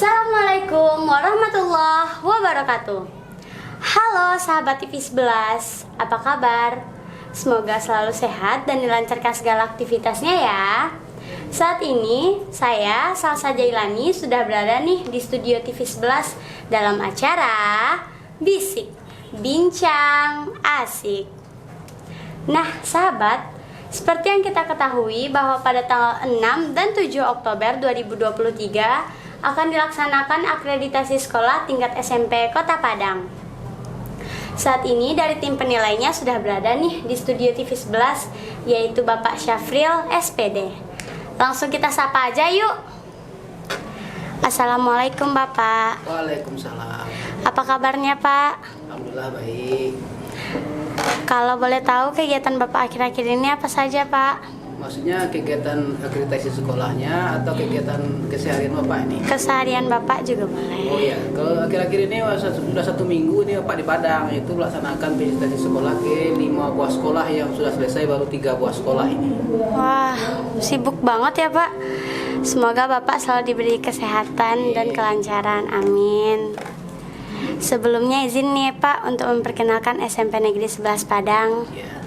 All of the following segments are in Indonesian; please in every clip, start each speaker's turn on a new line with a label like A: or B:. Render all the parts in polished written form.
A: Assalamualaikum warahmatullahi wabarakatuh. Halo sahabat TV 11, apa kabar? Semoga selalu sehat dan dilancarkan segala aktivitasnya ya. Saat ini saya Salsa Jailani sudah berada nih di studio TV 11 dalam acara Bisik Bincang Asik. Nah sahabat, seperti yang kita ketahui bahwa pada tanggal 6 dan 7 Oktober 2023 akan dilaksanakan akreditasi sekolah tingkat SMP Kota Padang. Saat ini dari tim penilainya sudah berada nih di studio TV 11, yaitu Bapak Syafril SPD. Langsung kita sapa aja yuk. Assalamualaikum Bapak.
B: Waalaikumsalam.
A: Apa kabarnya Pak?
B: Alhamdulillah baik.
A: Kalau boleh tahu kegiatan Bapak akhir-akhir ini apa saja Pak?
B: Maksudnya kegiatan akreditasi sekolahnya atau kegiatan keseharian Bapak ini?
A: Keseharian Bapak juga boleh.
B: Oh iya, kalau akhir-akhir ini sudah 1 minggu ini Bapak di Padang, itu melaksanakan presentasi sekolah ke 5 buah sekolah yang sudah selesai, baru 3 buah sekolah ini.
A: Wah, sibuk banget ya Pak. Semoga Bapak selalu diberi kesehatan dan kelancaran, amin. Sebelumnya izin nih Pak untuk memperkenalkan SMP Negeri 11 Padang.
B: Ya.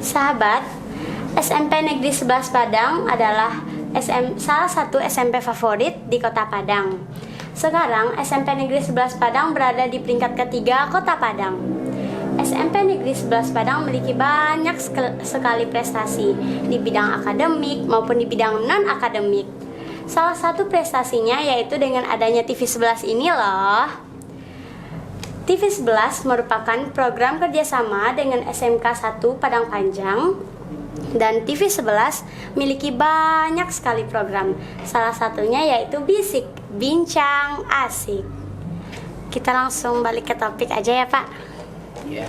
A: Sahabat, SMP Negeri 11 Padang adalah salah satu SMP favorit di Kota Padang. Sekarang SMP Negeri 11 Padang berada di peringkat ketiga Kota Padang. SMP Negeri 11 Padang memiliki banyak sekali prestasi di bidang akademik maupun di bidang non-akademik. Salah satu prestasinya yaitu dengan adanya TV 11 ini loh. TV 11 merupakan program kerjasama dengan SMK 1 Padang Panjang, dan TV 11 memiliki banyak sekali program. Salah satunya yaitu Bisik Bincang Asik. Kita langsung balik ke topik aja ya Pak.
B: Ya.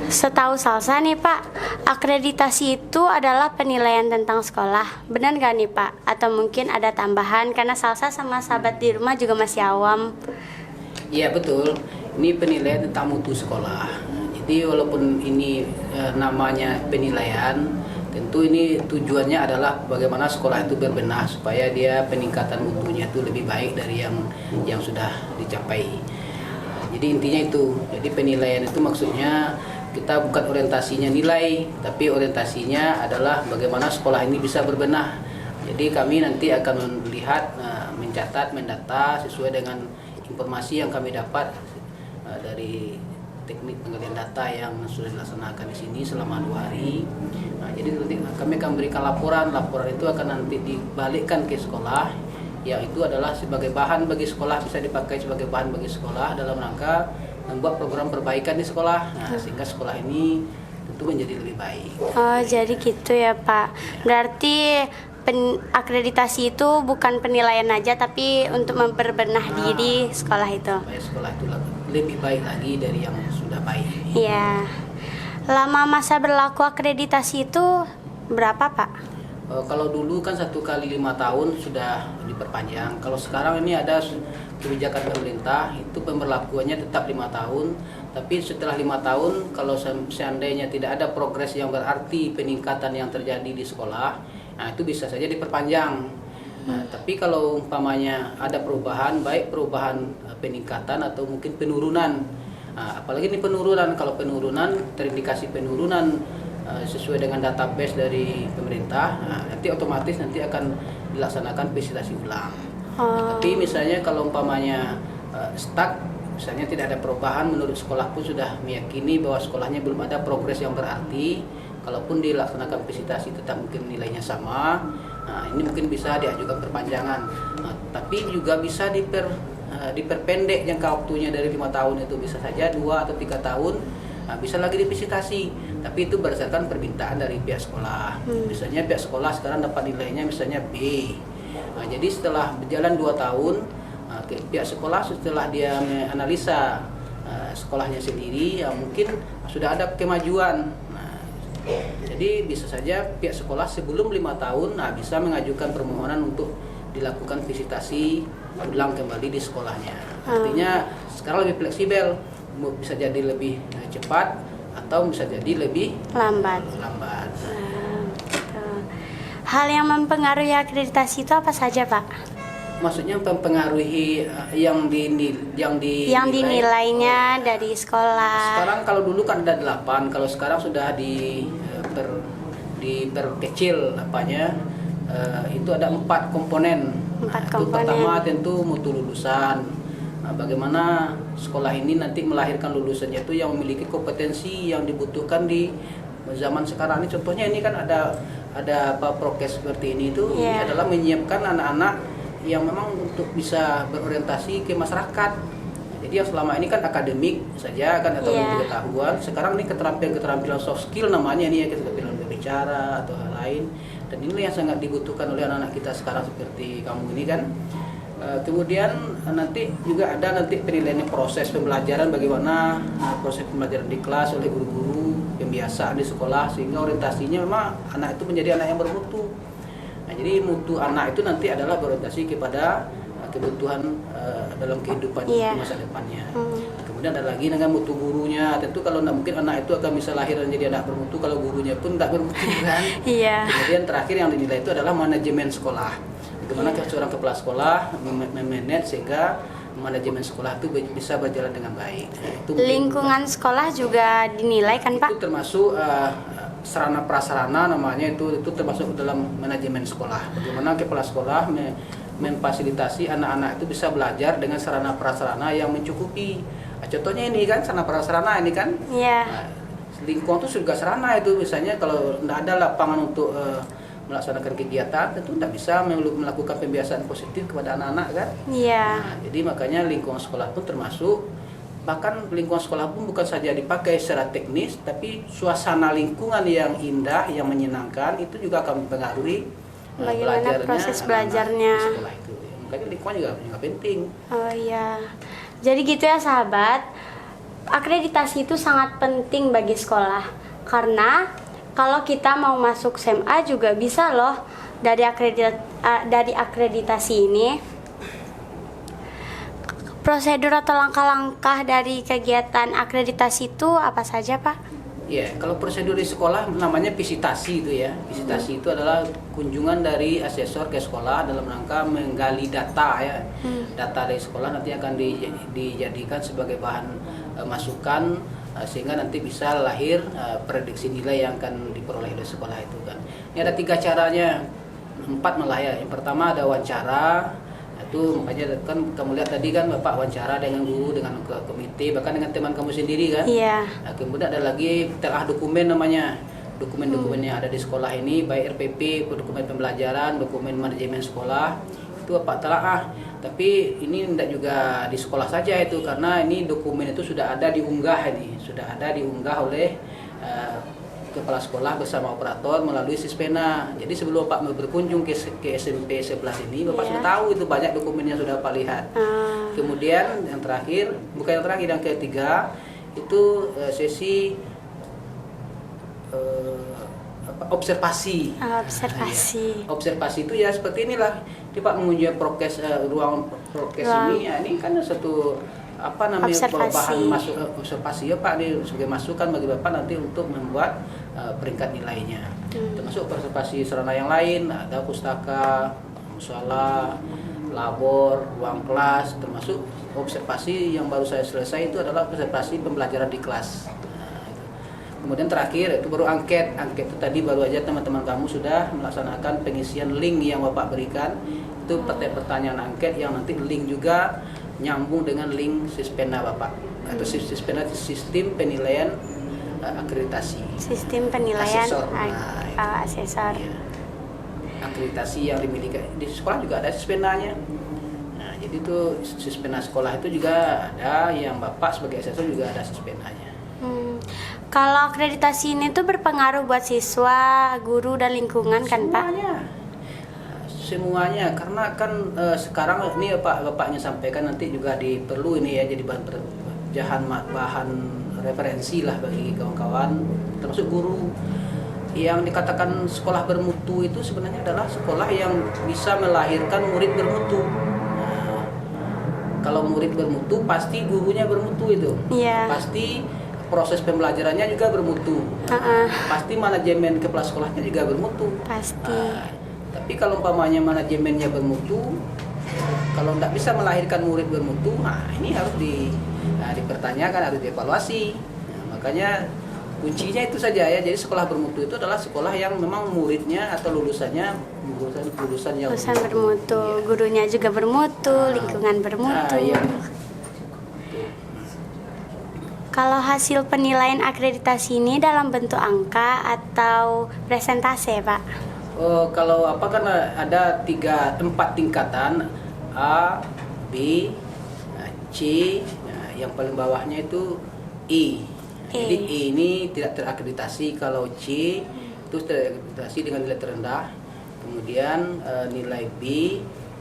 A: Setahu Salsa nih Pak, akreditasi itu adalah penilaian tentang sekolah. Benar gak nih Pak? Atau mungkin ada tambahan karena Salsa sama sahabat di rumah juga masih awam.
B: Iya betul, ini penilaian tentang mutu sekolah. Jadi walaupun ini namanya penilaian, tentu ini tujuannya adalah bagaimana sekolah itu berbenah supaya dia peningkatan mutunya itu lebih baik dari yang sudah dicapai. Jadi intinya itu, jadi penilaian itu maksudnya kita bukan orientasinya nilai, tapi orientasinya adalah bagaimana sekolah ini bisa berbenah. Jadi kami nanti akan melihat, mencatat, mendata sesuai dengan informasi yang kami dapat dari teknik penggalian data yang sudah dilaksanakan di sini selama 2 hari. Jadi nanti kami akan berikan laporan itu akan nanti dibalikkan ke sekolah, yang itu adalah sebagai bahan bagi sekolah, bisa dipakai sebagai bahan bagi sekolah dalam rangka membuat program perbaikan di sekolah. Sehingga sekolah ini tentu menjadi lebih baik. Oh,
A: jadi gitu ya Pak. Berarti akreditasi itu bukan penilaian aja, tapi untuk memperbenah diri sekolah itu.
B: Supaya sekolah itu lebih baik lagi dari yang sudah baik.
A: Iya. Lama masa berlaku akreditasi itu berapa Pak?
B: Kalau dulu kan 1 kali 5 tahun sudah diperpanjang. Kalau sekarang ini ada kebijakan pemerintah, itu pemberlakuannya tetap 5 tahun. Tapi setelah 5 tahun, kalau seandainya tidak ada progres yang berarti peningkatan yang terjadi di sekolah, nah itu bisa saja diperpanjang. Tapi kalau umpamanya ada perubahan, baik perubahan peningkatan atau mungkin penurunan, apalagi ini penurunan, kalau penurunan terindikasi penurunan sesuai dengan database dari pemerintah, nanti otomatis nanti akan dilaksanakan visitasi ulang. Tapi misalnya kalau umpamanya stuck, misalnya tidak ada perubahan, menurut sekolah pun sudah meyakini bahwa sekolahnya belum ada progres yang berarti, kalaupun dilaksanakan visitasi tetap mungkin nilainya sama, ini mungkin bisa diajukan perpanjangan. Tapi juga bisa diperpendek jangka waktunya dari 5 tahun itu, bisa saja 2 atau 3 tahun, bisa lagi divisitasi. Tapi itu berdasarkan permintaan dari pihak sekolah. Misalnya pihak sekolah sekarang dapat nilainya misalnya B. Jadi setelah berjalan 2 tahun, pihak sekolah setelah dia menganalisa sekolahnya sendiri, mungkin sudah ada kemajuan. Jadi bisa saja pihak sekolah sebelum 5 tahun bisa mengajukan permohonan untuk dilakukan visitasi ulang kembali di sekolahnya. Artinya sekarang lebih fleksibel, bisa jadi lebih cepat atau bisa jadi lebih lambat.
A: Hal yang mempengaruhi akreditasi itu apa saja, Pak?
B: Maksudnya mempengaruhi yang
A: Dinilainya dari sekolah.
B: Sekarang kalau dulu kan ada 8, kalau sekarang sudah diperkecil apanya. Itu ada 4 komponen. Itu pertama tentu mutu lulusan. Bagaimana sekolah ini nanti melahirkan lulusannya itu yang memiliki kompetensi yang dibutuhkan di zaman sekarang ini. Contohnya ini kan ada prokes seperti ini itu ini adalah menyiapkan anak-anak yang memang untuk bisa berorientasi ke masyarakat. Jadi yang selama ini kan akademik saja kan atau pengetahuan. Sekarang ini keterampilan soft skill namanya ini ya, keterampilan berbicara atau hal lain. Dan ini yang sangat dibutuhkan oleh anak-anak kita sekarang seperti kamu ini kan. Kemudian nanti juga ada penilaian proses pembelajaran, bagaimana proses pembelajaran di kelas oleh guru-guru, pembiasaan di sekolah, sehingga orientasinya memang anak itu menjadi anak yang bermutu. Nah, jadi mutu anak itu nanti adalah berorientasi kepada kebutuhan dalam kehidupan masa depannya. Kemudian ada lagi dengan mutu gurunya. Tentu kalau tidak mungkin anak itu akan bisa lahir dan jadi anak bermutu kalau gurunya pun tidak bermutu kan. Kemudian terakhir yang dinilai itu adalah manajemen sekolah. Bagaimana seorang kepala sekolah memanage sehingga manajemen sekolah itu bisa berjalan dengan baik. Itu
A: lingkungan sekolah juga dinilai kan, Pak?
B: Itu termasuk sarana prasarana namanya, itu termasuk dalam manajemen sekolah. Bagaimana kepala sekolah memfasilitasi anak-anak itu bisa belajar dengan sarana prasarana yang mencukupi. Contohnya ini kan sarana prasarana ini kan. Lingkungan itu juga sarana itu, misalnya kalau tidak ada lapangan untuk melaksanakan kegiatan, tentu tidak bisa melakukan pembiasaan positif kepada anak-anak kan. Jadi makanya lingkungan sekolah pun termasuk. Bahkan lingkungan sekolah pun bukan saja dipakai secara teknis, tapi suasana lingkungan yang indah, yang menyenangkan itu juga akan mempengaruhi
A: bagaimana proses belajarnya.
B: Di sekolah itu. Makanya lingkungan juga penting.
A: Oh iya. Jadi gitu ya sahabat. Akreditasi itu sangat penting bagi sekolah. Karena kalau kita mau masuk SMA juga bisa loh dari akreditasi ini. Prosedur atau langkah-langkah dari kegiatan akreditasi itu apa saja, Pak?
B: Ya, kalau prosedur di sekolah namanya visitasi itu ya. Visitasi itu adalah kunjungan dari asesor ke sekolah dalam rangka menggali data ya. Data dari sekolah nanti akan dijadikan sebagai bahan masukan sehingga nanti bisa lahir prediksi nilai yang akan diperoleh dari sekolah itu kan. Ini ada 3 caranya, 4 malah ya. Yang pertama ada wawancara. Itu makanya kan kamu lihat tadi kan Bapak wawancara dengan guru, dengan komite, bahkan dengan teman kamu sendiri kan. Nah, kemudian ada lagi telah dokumen namanya. Dokumen-dokumen yang ada di sekolah ini, baik RPP, dokumen pembelajaran, dokumen manajemen sekolah, itu Bapak telah tapi ini tidak juga di sekolah saja itu, karena ini dokumen itu sudah ada diunggah oleh kepala sekolah bersama operator melalui Sispena. Jadi sebelum Pak berkunjung ke SMP 11 ini, Bapak sudah tahu itu banyak dokumen yang sudah Bapak lihat. Kemudian yang terakhir, bukan yang terakhir, yang ketiga itu sesi observasi. Observasi itu ya seperti inilah. Dia Pak mengunjungi prokes ruang prokes ini. Ya, ini kan satu bahan masuk observasi ya Pak, ini sebagai masukan bagi Bapak nanti untuk membuat peringkat nilainya. Termasuk observasi sarana yang lain, ada pustaka, musala, labor, ruang kelas, termasuk observasi yang baru saya selesai itu adalah observasi pembelajaran di kelas. Kemudian terakhir itu baru angket. Angket itu tadi baru aja teman-teman kamu sudah melaksanakan pengisian link yang Bapak berikan. Itu pertanyaan angket yang nanti link juga nyambung dengan link Sispena Bapak. Atau Sispena sistem penilaian akreditasi. Sistem penilaian asesor. Ya. Akreditasi yang dimiliki di sekolah juga ada Sispenanya. Nah, jadi itu Sispena sekolah itu juga ada, yang Bapak sebagai asesor juga ada Sispenanya.
A: Kalau akreditasi ini tuh berpengaruh buat siswa, guru, dan lingkungan kan Pak?
B: Semuanya, karena kan sekarang ini Bapaknya sampaikan nanti juga perlu ini ya jadi bahan referensi lah bagi kawan-kawan, termasuk guru. Yang dikatakan sekolah bermutu itu sebenarnya adalah sekolah yang bisa melahirkan murid bermutu. Nah, kalau murid bermutu pasti gurunya bermutu itu. Pasti proses pembelajarannya juga bermutu. Pasti manajemen kepala sekolahnya juga bermutu. Tapi kalau umpamanya manajemennya bermutu, kalau tidak bisa melahirkan murid bermutu, nah ini harus dipertanyakan, harus dievaluasi. Nah, makanya kuncinya itu saja ya. Jadi sekolah bermutu itu adalah sekolah yang memang muridnya atau lulusan yang
A: Lulusan bermutu,
B: Iya.
A: gurunya juga bermutu, lingkungan bermutu.
B: Iya.
A: Kalau hasil penilaian akreditasi ini dalam bentuk angka atau presentase, Pak?
B: Kalau apa kan ada 4 tingkatan, A, B, C, nah, yang paling bawahnya itu E. Jadi E ini tidak terakreditasi. Kalau C itu terakreditasi dengan nilai terendah. Kemudian nilai B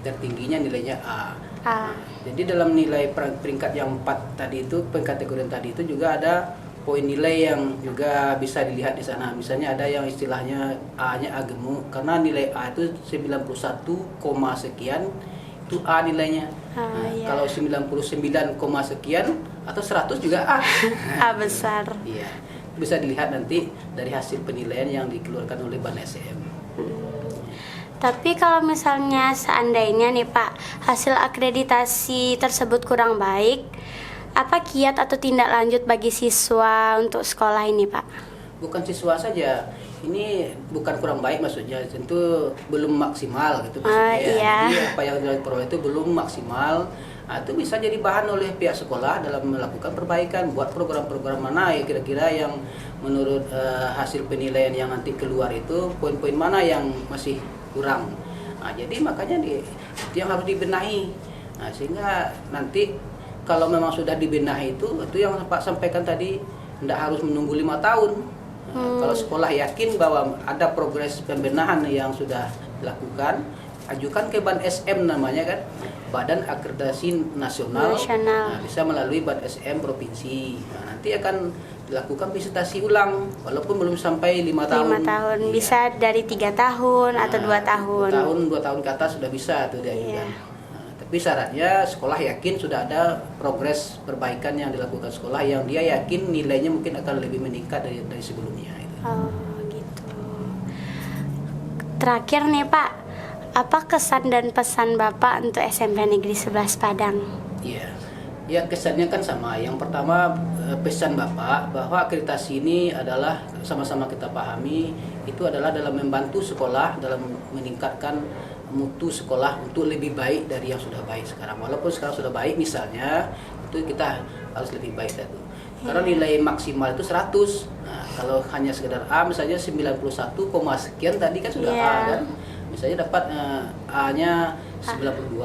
B: tertingginya nilainya A. Jadi dalam nilai peringkat yang 4 tadi itu, pengkategorian tadi itu juga ada poin nilai yang juga bisa dilihat di sana. Misalnya ada yang istilahnya A-nya A gemuk, karena nilai A itu 91, sekian itu A nilainya.
A: Iya.
B: Kalau 99, sekian atau 100 juga A.
A: A besar.
B: Iya. Bisa dilihat nanti dari hasil penilaian yang dikeluarkan oleh Ban SM.
A: Tapi kalau misalnya seandainya nih Pak, hasil akreditasi tersebut kurang baik, apa kiat atau tindak lanjut bagi siswa untuk sekolah ini Pak?
B: Bukan siswa saja, ini bukan kurang baik maksudnya, tentu belum maksimal gitu maksudnya.
A: Iya.
B: Jadi apa yang diperoleh itu belum maksimal. Nah, itu bisa jadi bahan oleh pihak sekolah dalam melakukan perbaikan, buat program-program mana ya kira-kira yang menurut hasil penilaian yang nanti keluar itu poin-poin mana yang masih kurang. Nah, jadi makanya itu yang harus dibenahi. Nah, sehingga nanti kalau memang sudah dibenahi itu yang Pak sampaikan tadi, tidak harus menunggu 5 tahun. Nah, kalau sekolah yakin bahwa ada progres pembenahan yang sudah dilakukan, ajukan ke Ban SM namanya kan, Badan Akreditasi Nasional. Nah, bisa melalui Ban SM provinsi. Nah, nanti akan dilakukan visitasi ulang walaupun belum sampai 5 tahun.
A: 5 tahun,
B: Iya.
A: bisa dari 3 tahun atau 2 tahun.
B: 2 tahun ke atas sudah bisa tuh diajukan. Nah, tapi syaratnya sekolah yakin sudah ada progres perbaikan yang dilakukan sekolah yang dia yakin nilainya mungkin akan lebih meningkat dari sebelumnya.
A: Oh gitu. Terakhir nih Pak, apa kesan dan pesan Bapak untuk SMP Negeri 11 Padang?
B: Iya. Ya kesannya kan sama. Yang pertama pesan Bapak bahwa akreditasi ini adalah sama-sama kita pahami itu adalah dalam membantu sekolah dalam meningkatkan mutu sekolah untuk lebih baik dari yang sudah baik sekarang. Walaupun sekarang sudah baik misalnya, itu kita harus lebih baik dari itu. Karena nilai maksimal itu 100. Nah, kalau hanya sekedar A misalnya 91, sekian tadi kan sudah A kan. Misalnya dapat A-nya 92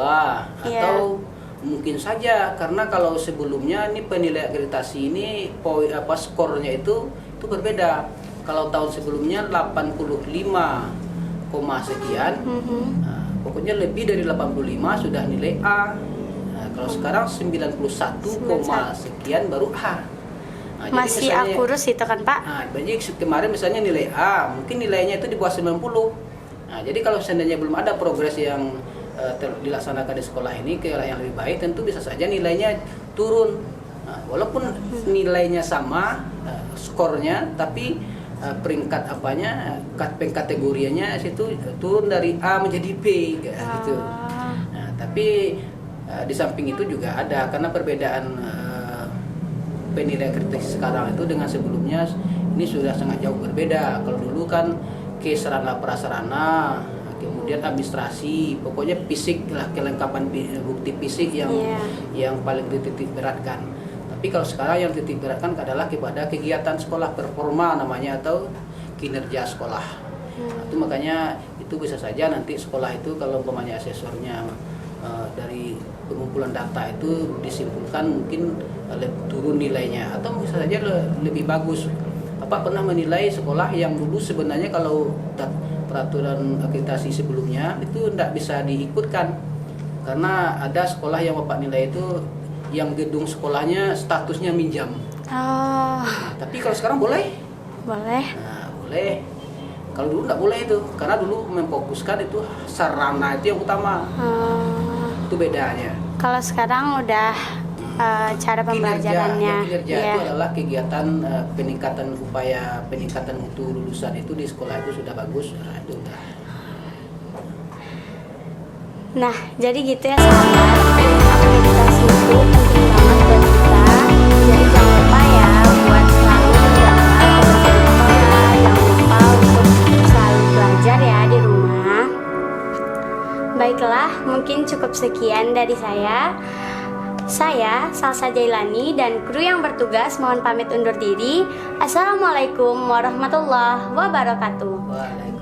B: atau mungkin saja karena kalau sebelumnya ini penilaian akreditasi ini skornya itu berbeda. Kalau tahun sebelumnya 85, sekian, nah, pokoknya lebih dari 85 sudah nilai A. Nah, kalau sekarang 91, sekian baru A. Nah,
A: Masih
B: misalnya,
A: akurus itu kan Pak?
B: Nah, jadi kemarin misalnya nilai A, mungkin nilainya itu di bawah 90. Nah, jadi kalau seandainya belum ada progres yang dilaksanakan di sekolah ini ke arah yang lebih baik, tentu bisa saja nilainya turun. Nah, walaupun nilainya sama skornya, tapi peringkat pengkategoriannya situ turun dari A menjadi B gitu. Nah, tapi di samping itu juga ada karena perbedaan penilaian akreditasi sekarang itu dengan sebelumnya ini sudah sangat jauh berbeda. Kalau dulu kan ke sarana prasarana, kemudian administrasi, pokoknya fisik lah, kelengkapan bukti fisik yang paling dititik beratkan. Tapi kalau sekarang yang dititik beratkan adalah kepada kegiatan sekolah, performa namanya, atau kinerja sekolah. Itu makanya itu bisa saja nanti sekolah itu kalau umpamanya asesornya dari pengumpulan data itu disimpulkan mungkin turun nilainya atau bisa saja lebih bagus. Bapak pernah menilai sekolah yang dulu sebenarnya kalau peraturan akreditasi sebelumnya itu tidak bisa diikutkan karena ada sekolah yang Bapak nilai itu yang gedung sekolahnya statusnya minjam. Nah, tapi kalau sekarang boleh?
A: Boleh.
B: Nah, boleh. Kalau dulu nggak boleh itu karena dulu memfokuskan itu sarana itu yang utama. Itu bedanya.
A: Kalau sekarang udah cara pembelajarannya.
B: Kinerja itu adalah kegiatan peningkatan upaya peningkatan mutu lulusan itu di sekolah itu sudah bagus. Nah, itu udah.
A: Nah, jadi gitu ya sahabat. Aktivitas itu penting banget buat kita. Jadi jangan lupa ya buat selalu berdoa dan berdoa. Jangan lupa untuk selalu belajar ya di rumah. Baiklah, mungkin cukup sekian dari saya. Saya, Salsa Jailani, dan kru yang bertugas mohon pamit undur diri. Assalamualaikum warahmatullahi wabarakatuh.
B: Waalaikumsalam.